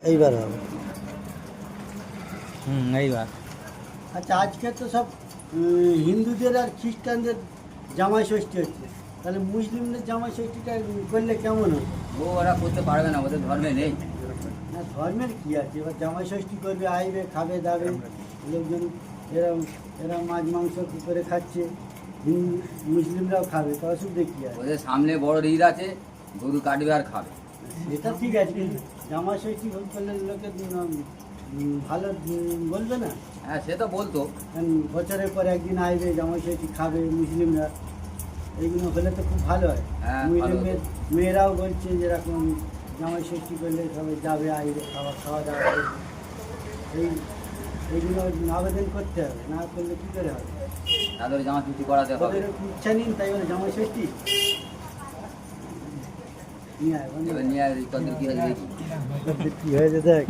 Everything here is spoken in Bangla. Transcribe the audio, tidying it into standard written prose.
এইবার হবে। এইবার আচ্ছা, আজকে তো সব হিন্দুদের আর খ্রিস্টানদের জামাই ষষ্ঠী হচ্ছে, তাহলে মুসলিমদের জামাই ষষ্ঠীটা করলে কেমন হবে? ওরা করতে পারবে না, ওদের ধর্মে নেই। না, ধর্মের কী আছে, এবার জামাই ষষ্ঠী করবে, আইবে, খাবে দাবে লোকজন, এরা এরা মাছ মাংস করে খাচ্ছে, হিন্দু মুসলিমরাও খাবে, তো অসুবিধা কী আছে? ওদের সামনে বড় ঈদ আছে, গরু কাটবে আর খাবে। এটা ঠিক আছে, কিন্তু জামাই ষষ্ঠী করলে লোকে ভালো বলবে না? হ্যাঁ, সে তো বলতো। কারণ বছরের পর একদিন আসবে, জামাই ষষ্ঠী খাবে মুসলিমরা, এইগুলো হলে তো খুব ভালো হয়। হ্যাঁ, মুসলিমের মেয়েরাও বলছে যেরকম জামাই ষষ্ঠী করলে সবাই যাবে, আসবে, খাওয়া দাওয়া করবে। এইগুলো আবেদন করতে হবে, না করলে কী করে হবে? তাদের জামা ছুটি করাতে হবে। ওদের ইচ্ছা নিন, তাই বলে জামাই ষষ্ঠী নিয়ে আয়, এবার নিয়ে কত কি হয়েছে দেখি। কী হয়েছে দেখ।